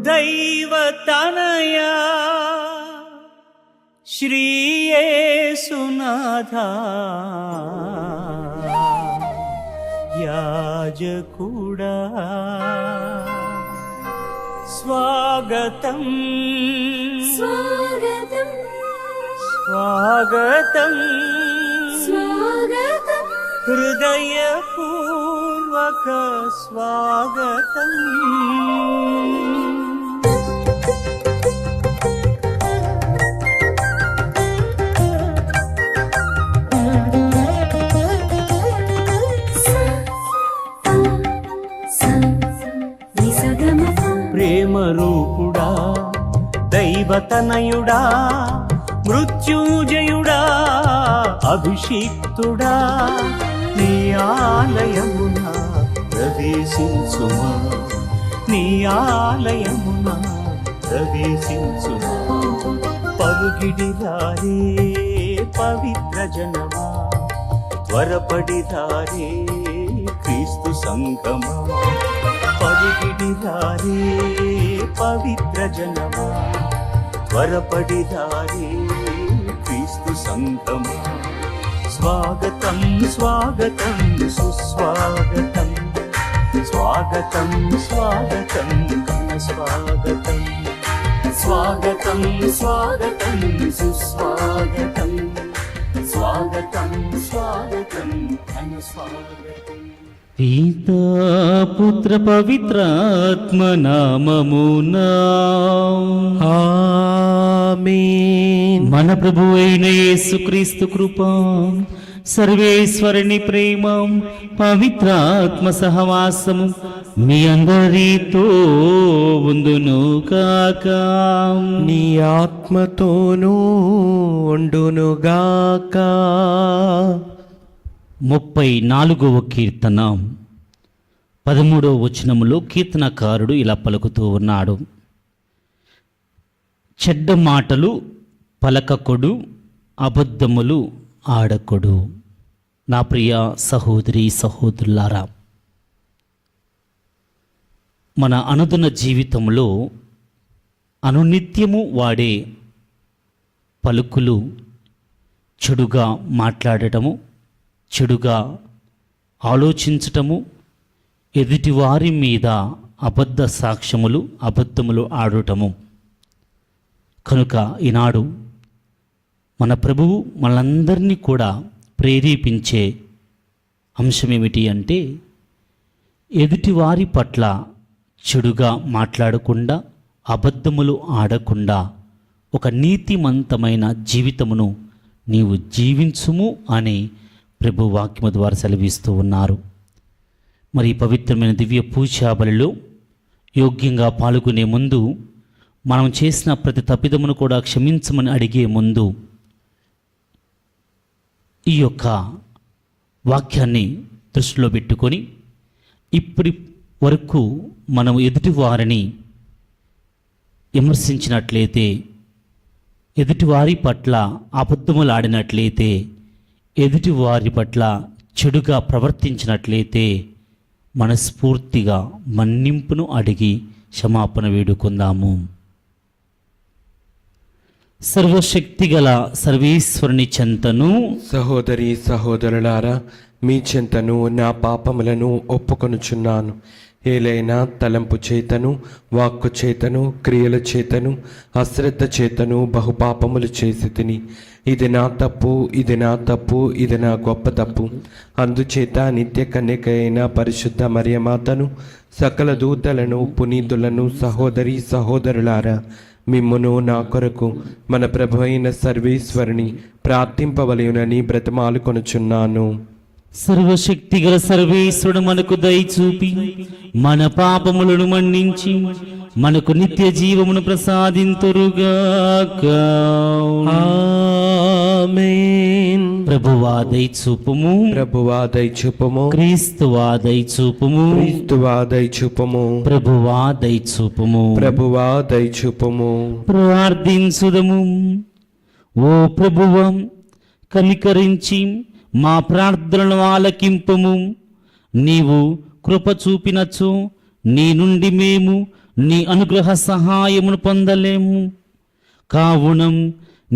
దైవతనయా శ్రీ యేసునాథ యాజకుడా స్వాగతం స్వాగతం స్వాగతం స్వాగతం హృదయపూర్వక స్వాగతం. ప్రేమ రూపుడా దైవతనయుడా మృత్యుంజయుడా అభిషిక్తుడా నీ ఆలయమున ప్రవేశించుమా, నీ ఆలయమున ప్రవేశించుమా. పరుగిడిరారే పవిత్ర జనమా, త్వరపడిరారే క్రీస్తు సంగమా. పరుగిడిరారే పవిత్ర జనమా, త్వరపడిరారే క్రీస్తు సంగమా. స్వాగతం స్వాగతం సుస్వాగతం, స్వాగతం స్వాగతం ఘన స్వాగతం. స్వాగతం స్వాగతం సుస్వాగతం, స్వాగతం స్వాగతం ఘన స్వాగతం. పితా పుత్ర పవిత్రాత్మ నామమునా ఆమేన్. మన ప్రభు అయిన యేసుక్రీస్తు కృప, సర్వేశ్వరుని ప్రేమ, పవిత్రాత్మ సహవాసము మీ అందరితో ఉండును కాక. నీ ఆత్మతోనూ ఉండునుగాక. 34వ కీర్తన 13వ వచనములో కీర్తనకారుడు ఇలా పలుకుతూ ఉన్నాడు. చెడ్డ మాటలు పలకకొడు, అబద్ధములు ఆడకొడు. నా ప్రియ సహోదరి సహోదరులారా, మన అనుదిన జీవితంలో అనునిత్యము వాడే పలుకులు చెడుగా మాట్లాడటము, చెడుగా ఆలోచించటము, ఎదుటివారి మీద అబద్ధ సాక్ష్యములు, అబద్ధములు ఆడటము. కనుక ఈనాడు మన ప్రభువు మనందరినీ కూడా ప్రేరేపించే అంశం ఏమిటి అంటే, ఎదుటివారి పట్ల చెడుగా మాట్లాడకుండా, అబద్ధములు ఆడకుండా ఒక నీతిమంతమైన జీవితమును నీవు జీవించుము అని ప్రభు వాక్యము ద్వారా సెలవిస్తూ ఉన్నారు. మరి పవిత్రమైన దివ్య పూజా బలిలో యోగ్యంగా పాల్గొనే ముందు, మనం చేసిన ప్రతి తప్పిదమును కూడా క్షమించమని అడిగే ముందు ఈ యొక్క వాక్యాన్ని దృష్టిలో పెట్టుకొని, ఇప్పటి వరకు మనం ఎదుటివారిని విమర్శించినట్లయితే, ఎదుటివారి పట్ల అబద్ధములు ఆడినట్లయితే, ఎదుటివారి పట్ల చెడుగా ప్రవర్తించినట్లయితే మనస్ఫూర్తిగా మన్నింపును అడిగి క్షమాపణ వేడుకుందాము. సర్వశక్తిగల సర్వేశ్వరుని చెంతను, సహోదరి సహోదరులారా, మీ చెంతను నా పాపములను ఒప్పుకొనుచున్నాను. ఏలైనా తలంపు చేతను, వాక్కు చేతను, క్రియల చేతను, అశ్రద్ధ చేతను బహుపాపములు చేసి తిని. ఇది నా తప్పు, ఇది నా తప్పు, ఇది నా గొప్ప తప్పు. అందుచేత నిత్య కన్యక అయిన పరిశుద్ధ మరియమాతను, సకల దూతలను, పునీతులను, సహోదరి సహోదరులారా, మిమ్మును నా కొరకు మన ప్రభు అయిన సర్వేశ్వరుని ప్రార్థింపవలయునని బ్రతమాలుకొనుచున్నాను. సర్వశక్తిగల సర్వేశ్వరుడు మనకు దయచూపి మన పాపములను మన్నించి మనకు నిత్య జీవమును ప్రసాదింతురుగాక. ఆమేన్. ప్రభువా దయచూపుము, ప్రభువా దయచూపుము, క్రీస్తువా దయచూపుము, క్రీస్తువా దయచూపుము, ప్రభువా దయచూపుము, ప్రభువా దయచూపుము. ప్రార్థించుదము. ఓ ప్రభువా, కనికరించి మా ప్రార్థనలు ఆలకింపుము. నీవు కృప చూపినచో నీ నుండి మేము నీ అనుగ్రహ సహాయమును పొందలేము. కావున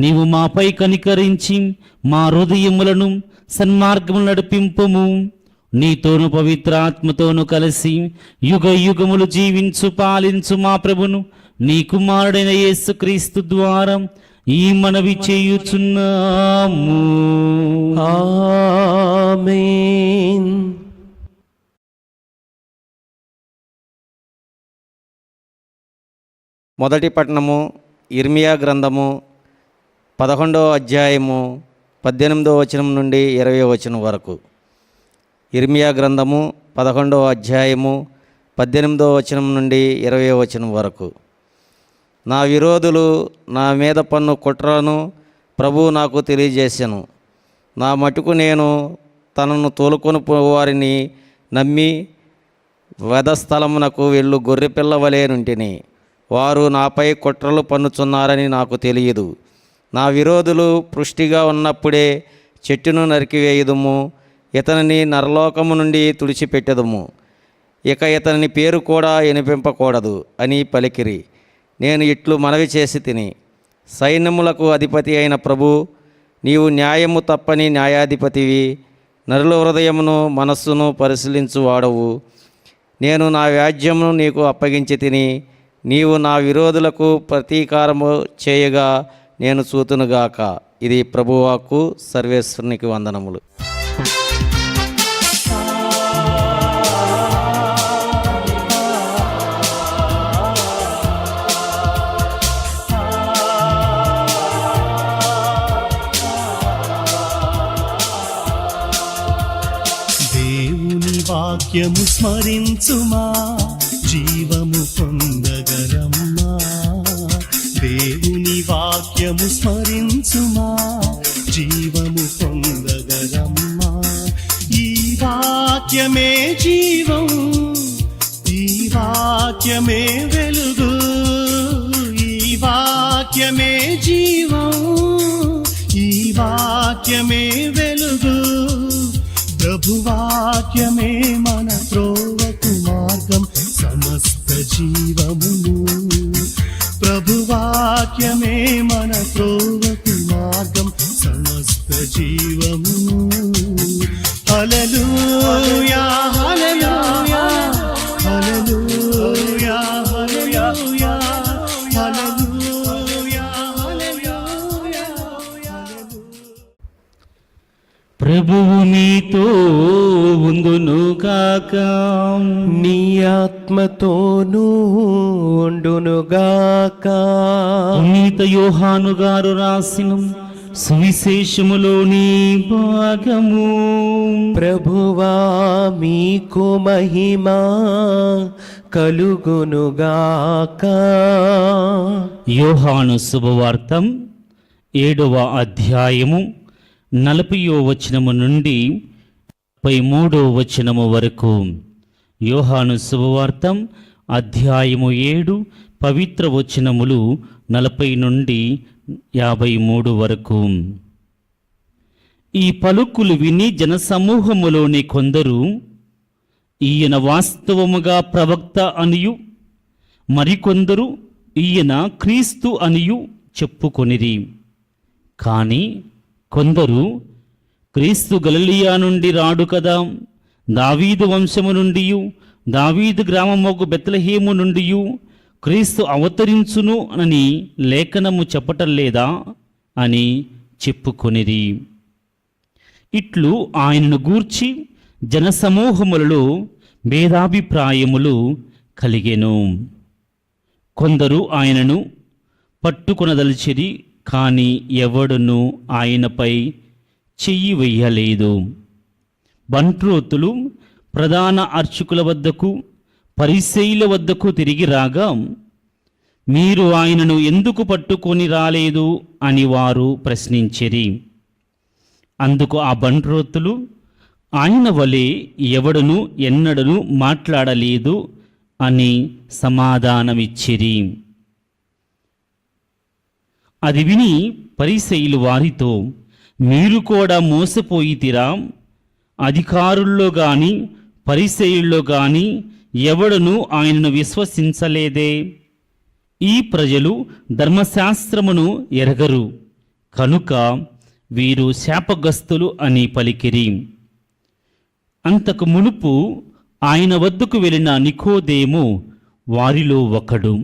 నీవు మాపై కనికరించి మా హృదయములను సన్మార్గము నడిపింపుము. నీతోను పవిత్రాత్మతోను కలిసి యుగ యుగములు జీవించు పాలించు మా ప్రభును నీ కుమారుడైన యేసుక్రీస్తు ద్వారా ఈ మనవి చేయుచున్నాము. ఆమేన్. మొదటి పట్టణము ఇర్మియా గ్రంథము 11వ అధ్యాయము 18వ వచనం నుండి 20వ వచనం వరకు. ఇర్మియా గ్రంథము 11వ అధ్యాయము 18వ వచనం నుండి 20వ వచనం వరకు. నా విరోధులు నా మీద పన్ను కుట్రలను ప్రభువు నాకు తెలియజేశాను. నా మటుకు నేను తనను తోలుకొని వారిని నమ్మి వధస్థలమునకు వెళ్ళు గొర్రెపిల్ల వలెనుంటిని. వారు నాపై కుట్రలు పన్నుచున్నారని నాకు తెలియదు. నా విరోధులు పుష్టిగా ఉన్నప్పుడే చెట్టును నరికివేయుదుము, ఇతనిని నరలోకము నుండి తుడిచిపెట్టెదము, ఇక ఇతని పేరు కూడా వినిపింపకూడదు అని పలికిరి. నేను ఇట్లు మనవి చేసి తిని, సైన్యములకు అధిపతి అయిన ప్రభు, నీవు న్యాయము తప్పని న్యాయాధిపతివి, నరుల హృదయమును మనస్సును పరిశీలించువాడవు. నేను నా వ్యాజ్యమును నీకు అప్పగించి తిని, నీవు నా విరోధులకు ప్రతీకారము చేయగా నేను చూతునుగాక. ఇది ప్రభువాకు. సర్వేశ్వరునికి వందనములు. దేవుని వాక్యము స్మరించుమా, జీవము పొందగలమ్మా. దేవుని వాక్యము స్మరించుమా, జీవము పొందగలమ్మా. ఈ వాక్యమే జీవం, ఈ వాక్యమే వెలుగు, ఈ వాక్యమే జీవం, ఈ వాక్యమే వెలుగు. ప్రభువాక్యమే మన త్రోవకు మార్గం, సమస్త జీవమును. ప్రభువాక్యమే మన త్రోవకు మార్గం, సమస్త జీవమును. హల్లెలూయా హల్లెలూయా హల్లెలూయా హల్లెలూయా హల్లెలూయా హల్లెలూయా. ప్రభువు నీతో ఉండును కాక, నీ ఆత్మతోనూ ఉండునుగాక. పునీత యోహాను గారు రాసిన సువిశేషములోని భాగము. ప్రభువా మీకు మహిమ కలుగునుగాక. యోహాను శుభవార్తం 7వ అధ్యాయము 40వ వచనము నుండి 33వ వచనము వరకు. యోహాను శుభవార్తం అధ్యాయము 7 పవిత్ర వచనములు 40 నుండి 53 వరకు. ఈ పలుకులు విని జనసమూహములోని కొందరు ఈయన వాస్తవముగా ప్రవక్త అనియు, మరికొందరు ఈయన క్రీస్తు అనియు చెప్పుకొనిరి. కానీ కొందరు, క్రీస్తు గలిలయ నుండి రాడు కదా, దావీదు వంశము నుండి, దావీదు గ్రామముకు బెత్లెహేము నుండి క్రీస్తు అవతరించును అని లేఖనము చెప్పటం లేదా అని చెప్పుకొనిరి. ఇట్లు ఆయనను గూర్చి జనసమూహములలో భేదాభిప్రాయములు కలిగెను. కొందరు ఆయనను పట్టుకొనదలిచిరి, కానీ ఎవడును ఆయనపై చెయ్యి వెయ్యలేదు. బంట్రోతులు ప్రధాన అర్చకుల వద్దకు, పరిసయ్యుల వద్దకు తిరిగి రాగా, మీరు ఆయనను ఎందుకు పట్టుకొని రాలేదు అని వారు ప్రశ్నించిరి. అందుకు ఆ బంట్రోతులు, ఆయన వలె ఎవడును ఎన్నడను మాట్లాడలేదు అని సమాధానమిచ్చిరి. అది విని పరిసయ్యులు వారితో, మీరు కూడా మోసపోయితిరా? అధికారుల్లో గాని పరిసయ్యుల్లో గాని ఎవడును ఆయనను విశ్వసించలేదే. ఈ ప్రజలు ధర్మశాస్త్రమును ఎరగరు కనుక వీరు శాపగ్రస్తులు అని పలికిరి. అంతకు మునుపు ఆయన వద్దకు వెళ్ళిన నికోదేము వారిలో ఒకడు.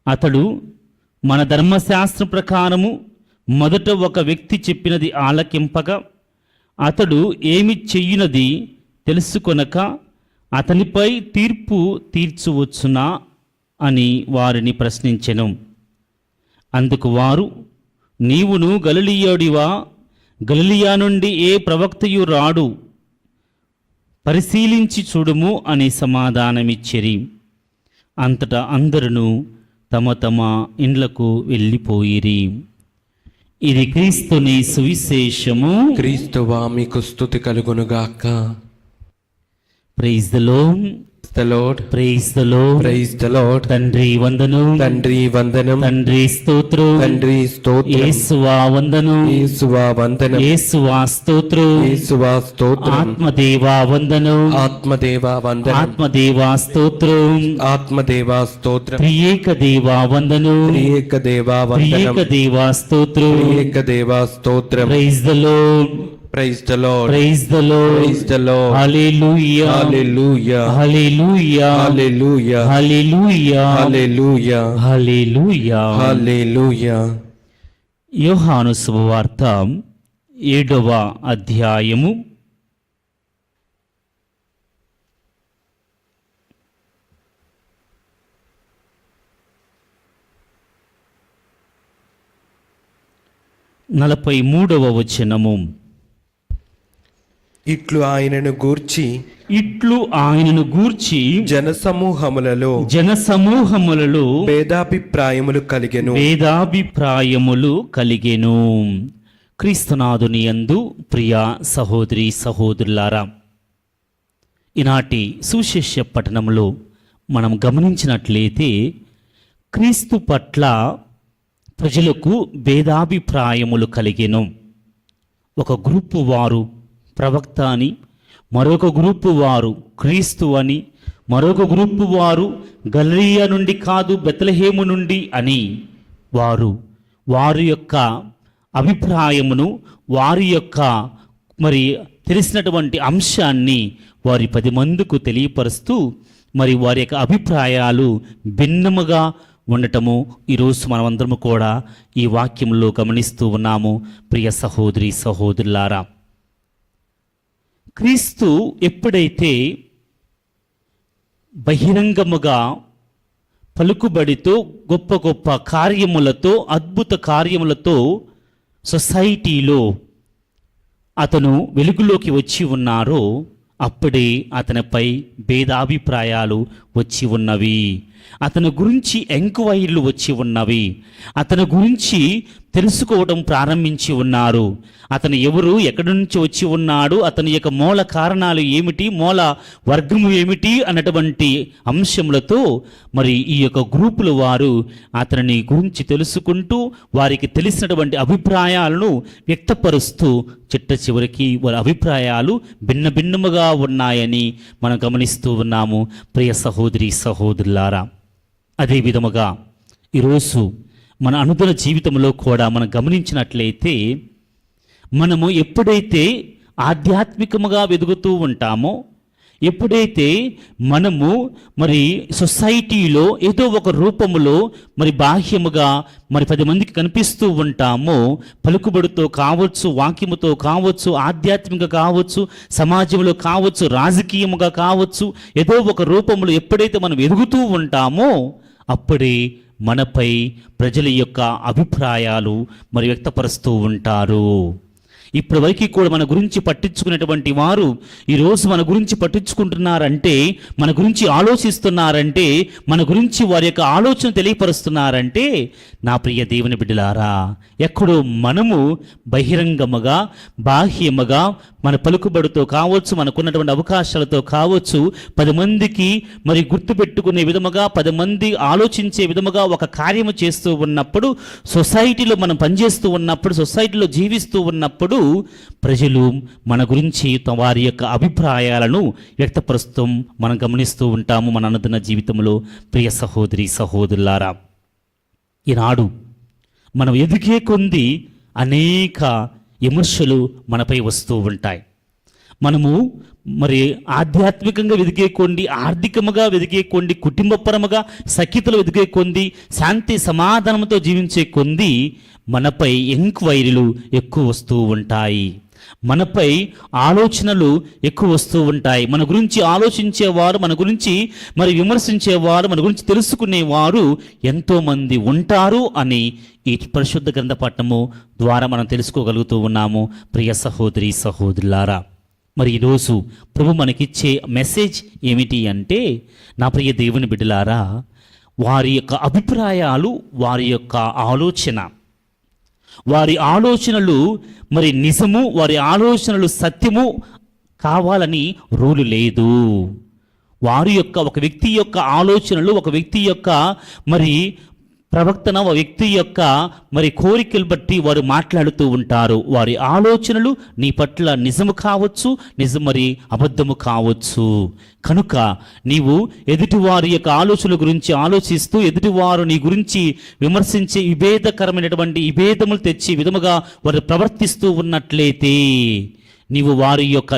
అతడు మన ధర్మశాస్త్ర ప్రకారము మొదట ఒక వ్యక్తి చెప్పినది ఆలకింపగా అతడు ఏమి చెయ్యునది తెలుసుకొనక అతనిపై తీర్పు తీర్చవచ్చునా అని వారిని ప్రశ్నించెను. అందుకు వారు, నీవును గలిలయుడివా? గలిలయ నుండి ఏ ప్రవక్తయు రాడు, పరిశీలించి చూడుము అని సమాధానమిచ్చిరి. అంతటా అందరూ తమ తమ ఇండ్లకు వెళ్ళిపోయిరి. ఇది క్రీస్తుని సువిశేషము. క్రీస్తువా మీకు స్తుతి కలుగునుగాక. Praise the Lord. The Lord. Praise the Lord. Praise the Lord. తండ్రి వందనం. తండ్రి వందనం. తండ్రి స్తోత్రం. తండ్రి స్తోత్రం. యేసువా వందనం. యేసువా వందనం. యేసువా స్తోత్రం. యేసువా స్తోత్రం. ఆత్మదేవా వందనం. ఆత్మదేవా వందనం. ఆత్మదేవా స్తోత్రం. ఆత్మదేవా స్తోత్రం. త్రియేక దేవా వందనం. త్రియేక దేవా వందనం. త్రియేక దేవా స్తోత్రం. త్రియేక దేవా స్తోత్రం. Praise the Lord. Praise the Lord. Praise the Lord. Praise the Lord. హల్లెలూయా. Hallelujah. హల్లెలూయా. Hallelujah. హల్లెలూయా. Hallelujah. హల్లెలూయా. Hallelujah. యోహాను శుభవార్త 7వ అధ్యాయము 43వ వచనము. ఇట్లు ఆయనను గూర్చి జనసమూహములలో భేదాభిప్రాయములు కలిగెను. క్రీస్తునాథుని యందు ప్రియ సహోదరి సహోదరులారా, ఈనాటి సువిశేష పఠనంలో మనం గమనించినట్లయితే క్రీస్తు పట్ల ప్రజలకు భేదాభిప్రాయములు కలిగెను. ఒక గ్రూపు వారు ప్రవక్త అని, మరొక గ్రూపు వారు క్రీస్తు అని, మరొక గ్రూపు వారు గలిలయ నుండి కాదు బెత్లెహేము నుండి అని వారి యొక్క అభిప్రాయమును, వారి యొక్క మరి తెలిసినటువంటి అంశాన్ని వారి 10 మందికి తెలియపరుస్తూ మరి వారి యొక్క అభిప్రాయాలు భిన్నముగా ఉండటము ఈరోజు మనమందరము కూడా ఈ వాక్యంలో గమనిస్తూ ఉన్నాము. ప్రియ సహోదరి సహోదరులారా, క్రీస్తు ఎప్పుడైతే బహిరంగముగా పలుకుబడితో గొప్ప గొప్ప కార్యములతో అద్భుత కార్యములతో సొసైటీలో అతను వెలుగులోకి వచ్చి ఉన్నారో అప్పుడే అతనిపై భేదాభిప్రాయాలు వచ్చి ఉన్నవి. అతని గురించి ఎంక్వైరీలు వచ్చి ఉన్నవి. అతని గురించి తెలుసుకోవడం ప్రారంభించి ఉన్నారు. అతను ఎవరు, ఎక్కడి నుంచి వచ్చి ఉన్నాడు, అతని యొక్క మూల కారణాలు ఏమిటి, మూల వర్గము ఏమిటి అన్నటువంటి అంశములతో మరి ఈ యొక్క గ్రూపుల వారు అతని గురించి తెలుసుకుంటూ వారికి తెలిసినటువంటి అభిప్రాయాలను వ్యక్తపరుస్తూ చిట్ట చివరికి వారి అభిప్రాయాలు భిన్న భిన్నముగా ఉన్నాయని మనం గమనిస్తూ ఉన్నాము. ప్రియ సహోదరి సహోదరులారా, అదే విధముగా ఈరోజు మన అనుదిన జీవితంలో కూడా మనం గమనించినట్లయితే మనము ఎప్పుడైతే ఆధ్యాత్మికముగా వెదుగుతూ ఉంటామో, ఎప్పుడైతే మనము మరి సొసైటీలో ఏదో ఒక రూపములో మరి బాహ్యముగా మరి 10 మందికి కనిపిస్తూ ఉంటామో, పలుకుబడితో కావచ్చు, వాక్యముతో కావచ్చు, ఆధ్యాత్మిక కావచ్చు, సమాజంలో కావచ్చు, రాజకీయముగా కావచ్చు, ఏదో ఒక రూపములో ఎప్పుడైతే మనం ఎదుగుతూ ఉంటామో అప్పుడే మనపై ప్రజల యొక్క అభిప్రాయాలు మరి వ్యక్తపరుస్తూ ఉంటారు. ఇప్పటి వరకు కూడా మన గురించి పట్టించుకునేటువంటి వారు ఈరోజు మన గురించి పట్టించుకుంటున్నారంటే, మన గురించి ఆలోచిస్తున్నారంటే, మన గురించి వారి యొక్క ఆలోచన తెలియపరుస్తున్నారంటే, నా ప్రియ దేవుని బిడ్డలారా, ఎక్కడో మనము బహిరంగముగా బాహ్యముగా మన పలుకుబడితో కావచ్చు, మనకున్నటువంటి అవకాశాలతో కావచ్చు, 10 మందికి మరి గుర్తుపెట్టుకునే విధముగా, 10 మంది ఆలోచించే విధముగా ఒక కార్యము చేస్తూ ఉన్నప్పుడు, సొసైటీలో మనం పనిచేస్తూ ఉన్నప్పుడు, సొసైటీలో జీవిస్తూ ఉన్నప్పుడు ప్రజలు మన గురించి వారి యొక్క అభిప్రాయాలను వ్యక్తపరుస్తూ మనం గమనిస్తూ ఉంటాము మన అనుదిన జీవితంలో. ప్రియ సహోదరి సహోదరులారా, ఈనాడు మనం ఎదిగే కొద్దీ అనేక విమర్శలు మనపై వస్తూ ఉంటాయి. మనము మరి ఆధ్యాత్మికంగా వెదిగే కొండి, ఆర్థికముగా వెదిగే కొండి, కుటుంబపరముగా సఖ్యతలు వెదిగే కొంది, శాంతి సమాధానంతో జీవించే కొంది మనపై ఎంక్వైరీలు ఎక్కువ వస్తూ ఉంటాయి. మనపై ఆలోచనలు ఎక్కువ వస్తూ ఉంటాయి. మన గురించి ఆలోచించేవారు, మన గురించి మరి విమర్శించేవారు, మన గురించి తెలుసుకునేవారు ఎంతోమంది ఉంటారు అని ఈ పరిశుద్ధ గ్రంథ పఠనము ద్వారా మనం తెలుసుకోగలుగుతూ ఉన్నాము. ప్రియ సహోదరి సహోదరులారా, మరి ఈరోజు ప్రభు మనకిచ్చే మెసేజ్ ఏమిటి అంటే, నా ప్రియ దేవుని బిడ్డలారా, వారి యొక్క అభిప్రాయాలు, వారి యొక్క వారి ఆలోచనలు మరి నిజము, వారి ఆలోచనలు సత్యము కావాలని రూలు లేదు. వారి యొక్క ఒక వ్యక్తి యొక్క ఆలోచనలు, ఒక వ్యక్తి యొక్క మరి ప్రవక్తన, ఒక వ్యక్తి యొక్క మరి కోరికలు బట్టి వారు మాట్లాడుతూ ఉంటారు. వారి ఆలోచనలు నీ పట్ల నిజము కావచ్చు, మరి అబద్ధము కావచ్చు. కనుక నీవు ఎదుటివారి యొక్క ఆలోచనల గురించి ఆలోచిస్తూ, ఎదుటివారు నీ గురించి విమర్శించే విభేదకరమైనటువంటి విభేదములు తెచ్చి విధముగా వారు ప్రవర్తిస్తూ ఉన్నట్లయితే నీవు వారి యొక్క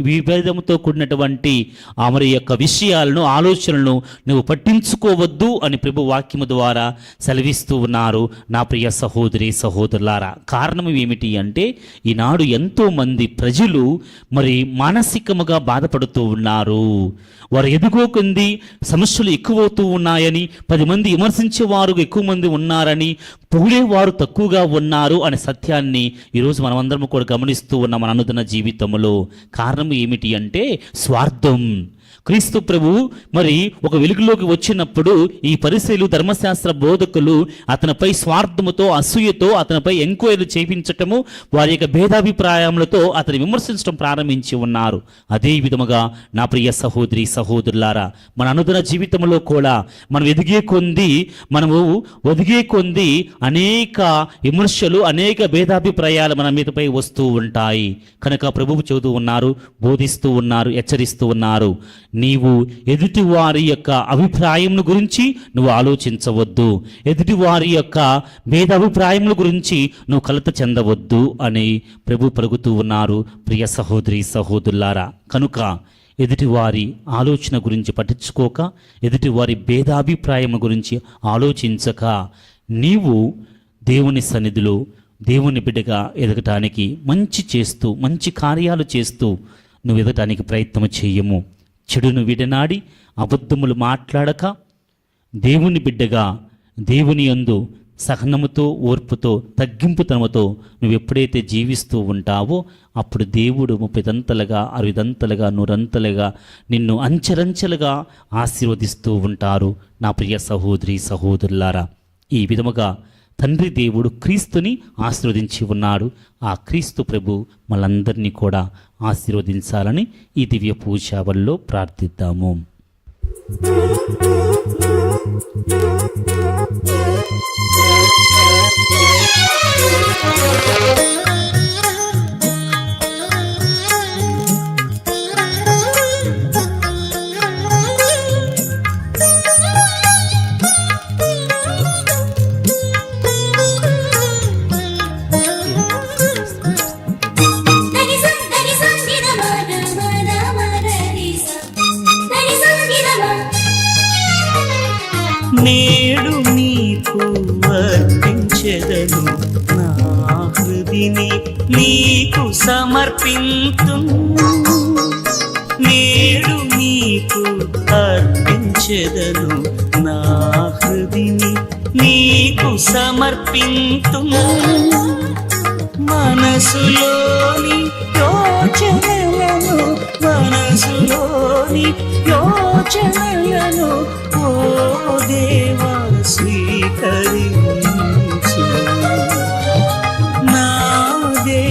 విభేదముతో కూడినటువంటి మరి యొక్క విషయాలను, ఆలోచనలను నువ్వు పట్టించుకోవద్దు అని ప్రభు వాక్యము ద్వారా సెలవిస్తూ ఉన్నారు. నా ప్రియ సహోదరి సహోదరులారా, కారణం ఏమిటి అంటే, ఈనాడు ఎంతోమంది ప్రజలు మరి మానసికముగా బాధపడుతూ ఉన్నారు. వారు ఎదుగోకుంది సమస్యలు ఎక్కువవుతూ ఉన్నాయని, 10 మంది విమర్శించేవారు ఎక్కువ మంది ఉన్నారని, పొగిడేవారు తక్కువగా ఉన్నారు అనే సత్యాన్ని ఈరోజు మనమందరం కూడా గమనిస్తూ ఉన్నాం మన అనుదిన జీవితంలో. కారణం ఏమిటి అంటే స్వార్థం. క్రీస్తు ప్రభు మరి ఒక వెలుగులోకి వచ్చినప్పుడు ఈ పరిసయ్యులు, ధర్మశాస్త్ర బోధకులు అతనిపై స్వార్థముతో, అసూయతో అతనిపై ఎంక్వైరీ చేయించటము, వారి యొక్క భేదాభిప్రాయములతో అతని విమర్శించడం ప్రారంభించి ఉన్నారు. అదే విధముగా నా ప్రియ సహోదరి సహోదరులారా, మన అనుదిన జీవితంలో కూడా మనం మనము ఒదిగే కొంది అనేక విమర్శలు, అనేక భేదాభిప్రాయాలు మన మీదపై వస్తూ ఉంటాయి. కనుక ప్రభువు చెబుతూ ఉన్నారు, బోధిస్తూ ఉన్నారు, హెచ్చరిస్తూ ఉన్నారు, నీవు ఎదుటి వారి యొక్క అభిప్రాయముల గురించి నువ్వు ఆలోచించవద్దు, ఎదుటి వారి యొక్క భేదాభిప్రాయముల గురించి నువ్వు కలత చెందవద్దు అని ప్రభు పలుకుతూ ఉన్నారు. ప్రియ సహోదరి సహోదరులారా, కనుక ఎదుటివారి ఆలోచన గురించి పట్టించుకోక, ఎదుటివారి భేదాభిప్రాయం గురించి ఆలోచించక, నీవు దేవుని సన్నిధిలో దేవుని బిడ్డగా ఎదగటానికి మంచి కార్యాలు చేస్తూ నువ్వు ఎదగటానికి ప్రయత్నం చేయము. చెడును విడనాడి అబద్ధములు మాట్లాడక, దేవుని బిడ్డగా దేవుని యందు సహనముతో, ఓర్పుతో, తగ్గింపుతనముతో నువ్వు ఎప్పుడైతే జీవిస్తూ ఉంటావో అప్పుడు దేవుడు 30 60 100 నిన్ను అంచెలంచెలుగా ఆశీర్వదిస్తూ ఉంటారు. నా ప్రియ సహోదరి సహోదరులారా, ఈ విధముగా తండ్రి దేవుడు క్రీస్తుని ఆశీర్వదించి ఉన్నాడు. ఆ క్రీస్తు ప్రభు మనందరినీ కూడా ఆశీర్వదించాలని ఈ దివ్య పూజావల్లో ప్రార్థిద్దాము. నేడు నీకు అర్పించెదను, నా హృదిని నీకు సమర్పింతు. నేడు నీకు అర్పించెదను, నా హృదిని నీకు సమర్పింతు. మనసులోని యోచనలను ఓ దేవా స్వీకరించు. నాదే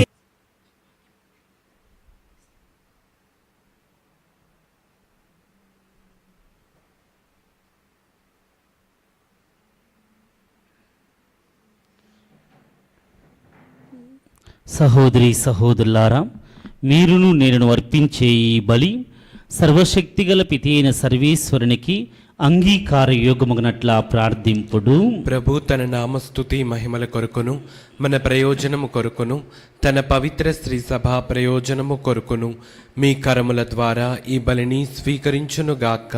సహోదరి సహోదరులారా, మీరును నేను అర్పించే ఈ బలి సర్వశక్తిగల పితి అయిన సర్వేశ్వరునికి అంగీకార యోగమగినట్లా ప్రార్థింపుడు. ప్రభు తన నామస్తుతి మహిమల కొరకును మన ప్రయోజనము కొరకును తన పవిత్ర శ్రీ సభా ప్రయోజనము కొరకును మీ కరముల ద్వారా ఈ బలిని స్వీకరించునుగాక.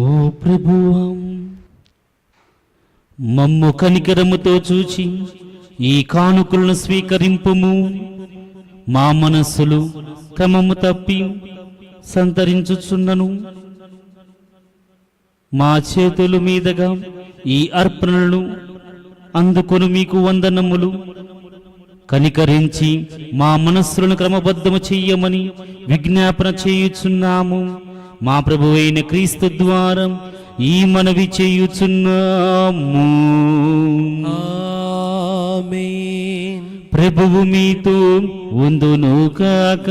ఓ ప్రభువా, మమ్ము కనికరముతో చూచి ఈ కానుకలను స్వీకరింపుము. మా మనస్సులు క్రమము తప్పి సంతరించుచున్నను. మా చేతుల మీదుగా ఈ అర్పణలను అందుకొని మీకు వందనములు. కనికరించి మా మనస్సులను క్రమబద్ధము చెయ్యమని విజ్ఞాపన చేయుచున్నాము. మా ప్రభువైన క్రీస్తు ద్వారా ఈ మనవి చేయుచున్నాము. ఆమేన్. ప్రభువు మీతో ఉండునుగాక.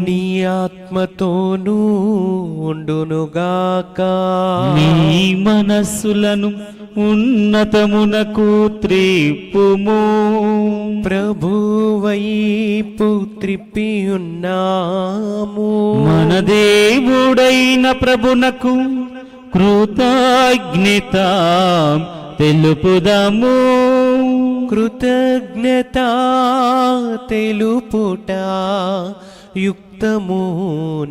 నీ ఆత్మతోనూ ఉండునుగాక. మీ మనస్సులను ఉన్నతమునకు త్రిప్పుము. ప్రభువైపు త్రిప్పి ఉన్నాము. మన దేవుడైన ప్రభునకు కృతజ్ఞత తెలుపుదాము. కృతజ్ఞత తెలుపుట యుక్తము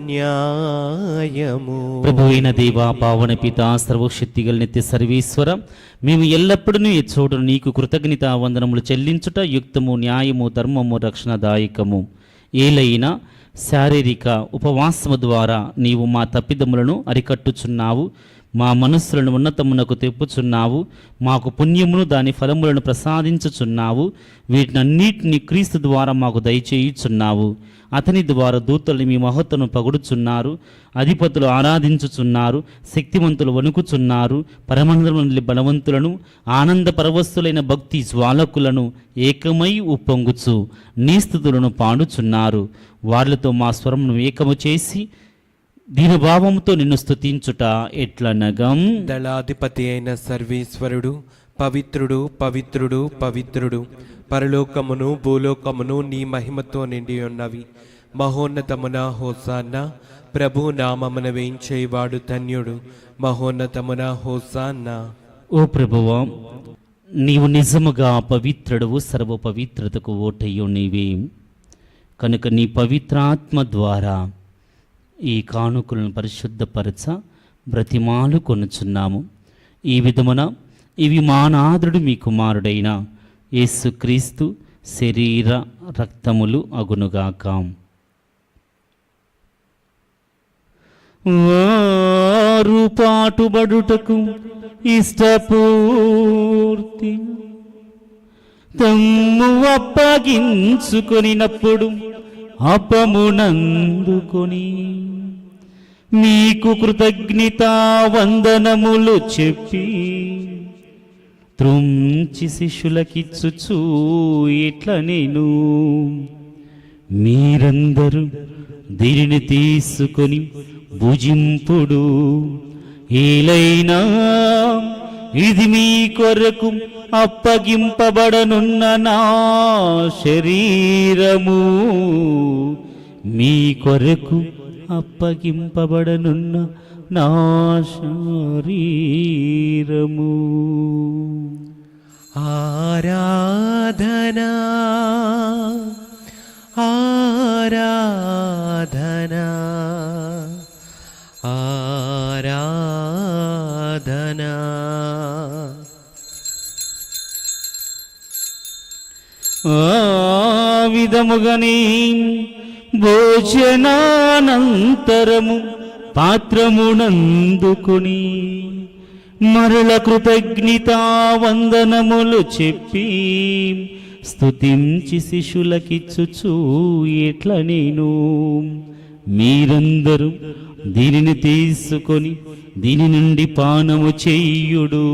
న్యాయము. ప్రభు అయిన దేవా, పావన పిత, సర్వశక్తిగల నిత్య సర్వేశ్వర, మేము ఎల్లప్పుడూ ఈ చోటు నీకు కృతజ్ఞత వందనములు చెల్లించుట యుక్తము, న్యాయము, ధర్మము, రక్షణదాయకము. ఏలైనా శారీరక ఉపవాసము ద్వారా నీవు మా తప్పిదములను అరికట్టుచున్నావు. మా మనస్సులను ఉన్నతమునకు తెప్పుచున్నావు. మాకు పుణ్యమును దాని ఫలములను ప్రసాదించుచున్నావు. వీటినన్నిటిని క్రీస్తు ద్వారా మాకు దయచేయుచున్నావు. అతని ద్వారా దూతలు మీ మహత్తును పగుడుచున్నారు. అధిపతులు ఆరాధించుచున్నారు. శక్తివంతులు వణుకుచున్నారు. పరమందరముని బలవంతులను ఆనంద పరవశులైన భక్తి జ్వాలకులను ఏకమై ఉప్పొంగుచు నీ స్తుతులను పాడుచున్నారు. వాళ్ళతో మా స్వరమును ఏకము చేసి దీనభావముతో నిన్ను స్తుతించుట ఎట్లనగం. దళాధిపతి అయిన సర్వేశ్వరుడు పవిత్రుడు, పవిత్రుడు, పవిత్రుడు. పరలోకమును భూలోకమును నీ మహిమతో నిండి ఉన్నవి. మహోన్నతమున హోసాన్న. ప్రభు నామమున వేయించేవాడు ధన్యుడు. మహోన్నతమున హోసాన్న. ఓ ప్రభువా, నీవు నిజముగా పవిత్రుడవు, సర్వ పవిత్రతకు ఓటయ్యు నీవే. కనుక నీ పవిత్రాత్మ ద్వారా ఈ కానుకలను పరిశుద్ధపరచ బ్రతిమాలు కొనుచున్నాము. ఈ విధమున ఇవి మా నాథుడు మీ కుమారుడైన యేసుక్రీస్తు శరీర రక్తములు అగునుగాక. వారు పాటుబడుటకు ఇష్టపూర్తి తమ్ము అప్పగించుకొనినప్పుడు అపమునందుకొని మీకు కృతజ్ఞతా వందనములు చెప్పి త్రుంచి శిష్యులకిచ్చుచూ ఇట్ల నేను, మీరందరూ దీనిని తీసుకొని భుజింపుడు. ఏలైనా ఇది మీ కొరకు అప్పగింపబడనున్న నా శరీరము. మీ కొరకు అప్పగింపబడనున్న నా శరీరము. ఆరాధనా ఆరాధనా ఆరాధనా. ఆ విధముగని భోజనానంతరము పాత్రమునందుకొని మరల కృతజ్ఞతా వందనములు చెప్పి స్తుతించి శిష్యులకిచ్చుచూ ఎట్ల నేను, మీరందరూ దీనిని తీసుకొని దీని నుండి పానము చెయ్యుడు.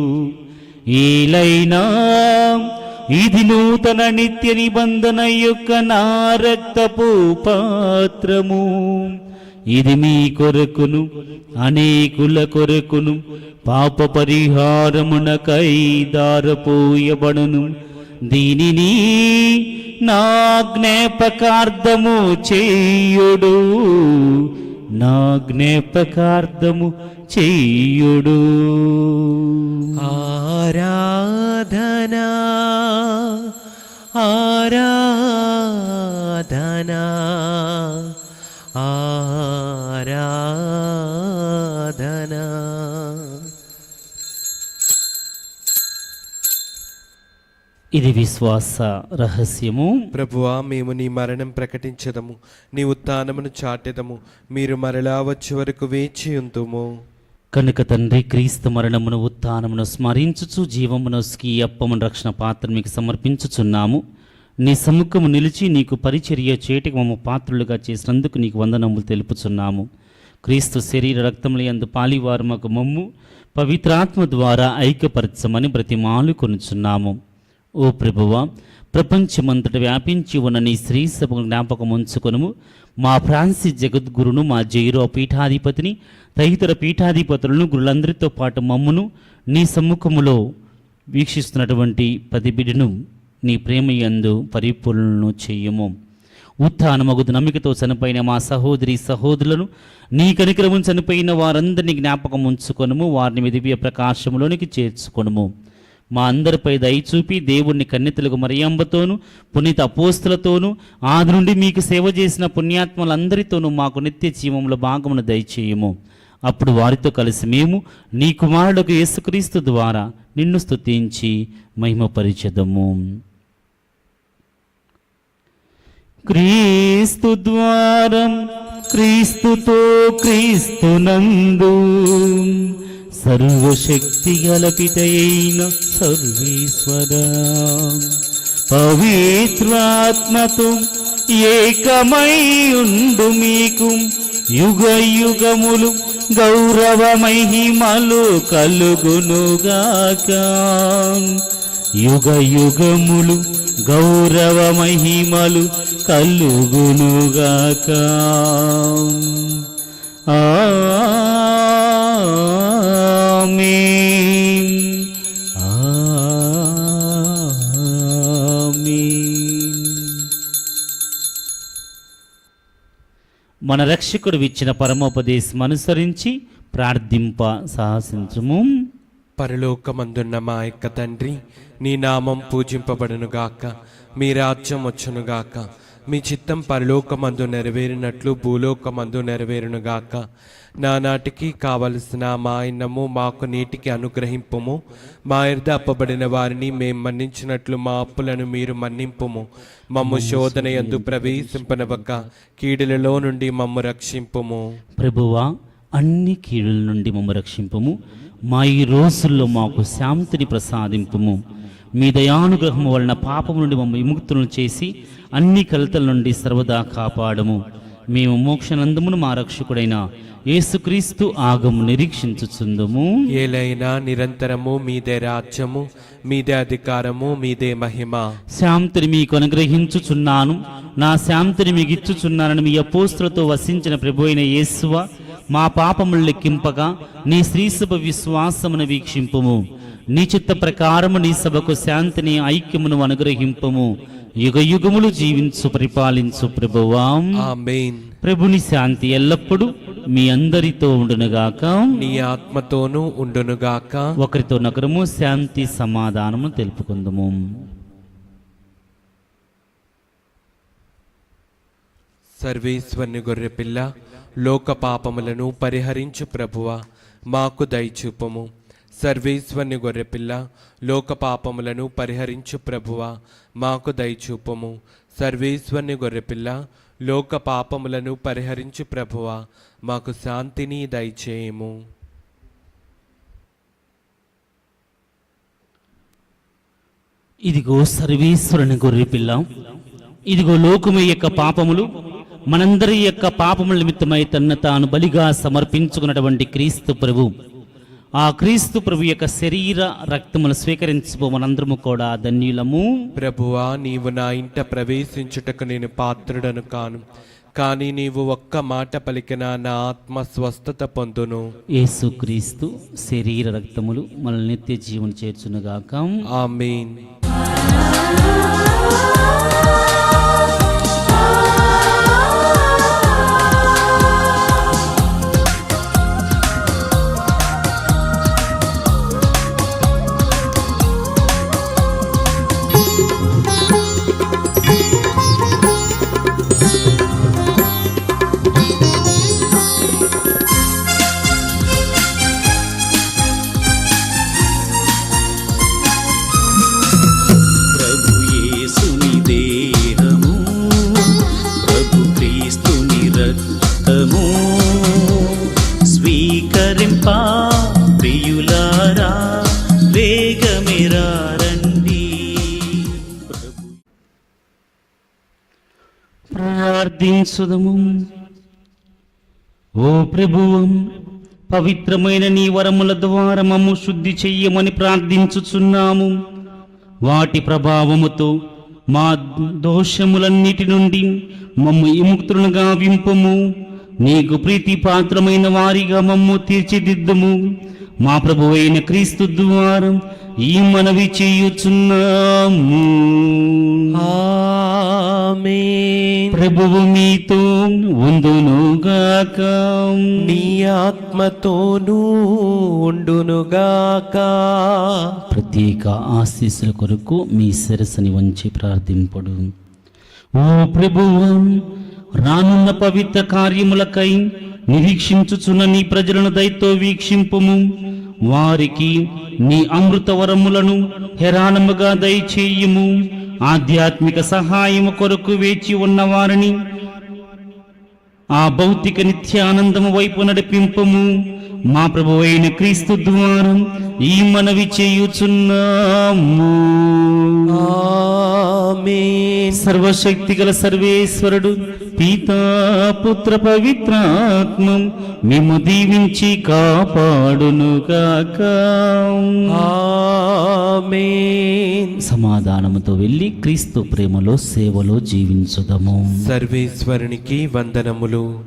ఏలైనా ఇది నూతన నిత్య నిబంధన యొక్క నా రక్తపు పాత్రము. ఇది మీ కొరకును అనేకుల కొరకును పాప పరిహారమునకై దారపోయబడును. దీనిని నా జ్ఞాపకార్థము చేయుడు, నా జ్ఞాపకార్థము చేయుడు. ఆరాధనా ఆరాధనా ఆరాధనా. ఇది విశ్వాస రహస్యము. ప్రభువా, మేము నీ మరణం ప్రకటించదము, నీ ఉత్థానమును చాటెదము. మీరు మరలా వచ్చే వరకు వేచి ఉంతుము. కనుక తండ్రి, క్రీస్తు మరణమును ఉత్థానమును స్మరించుచు జీవమునొస్కి అప్పమును రక్షణ పాత్ర మీకు సమర్పించుచున్నాము. నీ సముఖము నిలిచి నీకు పరిచర్య చేటికి మమ్మ పాత్రులుగా చేసినందుకు నీకు వందనములు తెలుపుచున్నాము. క్రీస్తు శరీర రక్తముల యందు పాలివారు మాకు మమ్ము పవిత్రాత్మ ద్వారా ఐక్యపరచమని బ్రతిమాలు కొనుచున్నాము. ఓ ప్రభువా, ప్రపంచమంతట వ్యాపించి ఉన్న నీ శ్రీ సభను జ్ఞాపకం ఉంచుకొనుము. మా ఫ్రాన్సిస్ జగద్గురును, మా జైరో పీఠాధిపతిని, తదితర పీఠాధిపతులను, గురులందరితో పాటు మమ్మును నీ సమ్ముఖములో వీక్షిస్తున్నటువంటి ప్రతి బిడ్డను నీ ప్రేమయందు పరిపూర్ణను చెయ్యము. ఉత్థానమగు నమ్మికతో చనిపోయిన మా సహోదరి సహోదరులను, నీ కనికరము చనిపోయిన వారందరినీ జ్ఞాపకం ఉంచుకొనుము. వారిని దివ్య ప్రకాశములోనికి చేర్చుకొనుము. మా అందరిపై దయచూపి దేవుణ్ణి కన్యతలకు మరియంబతోనూ పునీత అపోస్తులతోనూ ఆది నుండి మీకు సేవ చేసిన పుణ్యాత్మలందరితోనూ మాకు నిత్య జీవముల భాగమును దయచేయము. అప్పుడు వారితో కలిసి మేము నీ కుమారుడుకు యేసుక్రీస్తు ద్వారా నిన్ను స్తుతించి మహిమపరిచెదము. క్రీస్తు ద్వారం, క్రీస్తుతో, క్రీస్తునందు సర్వశక్తి గలపితయైన సర్వేశ్వర పవిత్రాత్మతో ఏకమై ఉండు మీకు యుగ యుగములు గౌరవ మహిమలు కలుగునుగాక. యుగ యుగములు గౌరవ మహిమలు కలుగునుగాక. ఆమేన్. ఆమేన్. మన రక్షకుడు ఇచ్చిన పరమోపదేశం అనుసరించి ప్రార్థింప సాహసించుము. పరలోకమందున్న మా యొక్క తండ్రి, నీ నామం పూజింపబడునుగాక, మీ రాజ్యం వచ్చునుగాక, మీ చిత్తం పరలోకమందు నెరవేరినట్లు భూలోకమందు నెరవేరునుగాక. నానాటికి కావలసిన మా అన్నము మాకు నీటికి అనుగ్రహింపుము. మా యొద్ద అప్పబడిన వారిని మేము మన్నించినట్లు మా అప్పులను మీరు మన్నింపుము. మమ్ము శోధన యందు ప్రవేశింపనవక కీడులలో నుండి మమ్ము రక్షింపుము. ప్రభువా, అన్ని కీడుల నుండి మమ్ము రక్షింపుము. మా ఈ రోజుల్లో మాకు శాంతిని ప్రసాదింపుము. మీ దయానుగ్రహము వలన పాపము నుండి మమ్మ విముక్తులను చేసి అన్ని కలతల నుండి సర్వదా కాపాడము. మేము మోక్షనందమును మా రక్షకుడైన యేసుక్రీస్తు ఆగము నిరీక్షించుచుందుము. ఏలైనా నిరంతరము మీదే రాజ్యము, మీదే అధికారము, మీదే మహిమ. శాంతిని మీకు అనుగ్రహించుచున్నాను, నా శాంతిని మీకు ఇచ్చుచున్నానని మీ అపోస్తులతో వసించిన ప్రభు అయిన యేసువ, మా పాపములు లెక్కింపగా నీ శ్రీసభ విశ్వాసమును వీక్షింపుము. నీ చిత్త ప్రకారము నీ సభకు శాంతిని ఐక్యమును అనుగ్రహింపుము. యుగ యుగములు జీవించు పరిపాలించు ప్రభువా. ఆమేన్. ప్రభుని శాంతి ఎల్లప్పుడూ మీ అందరితో ఉండునుగాక, నీ ఆత్మతోనూ ఉండునుగాక. ఒకరితో నగరము శాంతి సమాధానము తెలుపుకుందుము. సర్వేశ్వరుని గొర్రెపిల్ల, లోక పాపములను పరిహరించు ప్రభువా, మాకు దయచూపము. సర్వేశ్వరుని గొర్రెపిల్ల, లోక పాపములను పరిహరించు ప్రభువా, మాకు దయచూపము. సర్వేశ్వరుని గొర్రెపిల్ల, లోక పాపములను పరిహరించు ప్రభువా, మాకు శాంతిని దయచేయము. ఇదిగో సర్వేశ్వరుని గొర్రెపిల్ల, ఇదిగో లోకము యొక్క పాపములు, మనందరి యొక్క పాపముల నిమిత్తమై తన్ను తాను బలిగా సమర్పించుకున్నటువంటి క్రీస్తు ప్రభు, ఆ క్రీస్తు ప్రభు యొక్క శరీర రక్తములు స్వీకరించుకో మనందరము కూడా ధన్యులము. ప్రభువా, నీవు నా ఇంట ప్రవేశించుటకు నేను పాత్రుడను కాను, కానీ నీవు ఒక్క మాట పలికిన నా ఆత్మ స్వస్థత పొందును. యేసుక్రీస్తు శరీర రక్తములు మనల్ని నిత్య జీవన చేర్చునుగాక. ఆమేన్. ప్రభు యేసుని దేహము, ప్రభు క్రీస్తుని రక్తము స్వీకరింపా ప్రియులారా, వేగమేరా రండి. ప్రభు ప్రార్థించుదము. ఓ ప్రభువం, పవిత్రమైన నీ వరముల ద్వారా మమ్ము శుద్ధి చెయ్యమని ప్రార్థించుచున్నాము. వాటి ప్రభావముతో మా దోషములన్నిటి నుండి మమ్ము విముక్తులను గావింపము. నీకు ప్రీతిపాత్రమైన వారిగా మమ్ము తీర్చిదిద్దుము. మా ప్రభువైన క్రీస్తు ద్వారా ఈ మనవి చేయుచున్నాము. ఆమేన్. ప్రభువు మీతో ఉండునుగాక. నీ ఆత్మతోనూ ఉండునుగాక. ప్రత్యేక ఆశీస్సుల కొరకు మీ శిరస్సుని వంచి ప్రార్థింపడు. ఓ ప్రభువు, రానున్న పవిత్ర కార్యములకై నిరీక్షించుచున్న నీ ప్రజలను దయతో వీక్షింపుము. వారికి నీ అమృత వరములను హేరాళముగా దయచేయుము. ఆధ్యాత్మిక సహాయము కొరకు వేచి ఉన్న వారిని ఆ భౌతిక నిత్యానందము వైపు నడిపింపము. మా ప్రభువైన క్రీస్తు ద్వారా ఈ మనవి చేయుచున్నాము. ఆమేన్. సర్వశక్తి గల సర్వేశ్వరుడు పితా పుత్ర పవిత్రాత్మ మేము దీవించి కాపాడునుగాక. ఆమేన్. సమాధానముతో వెళ్ళి క్రీస్తు ప్రేమలో సేవలో జీవించుదము. సర్వేశ్వరునికి వందనములు.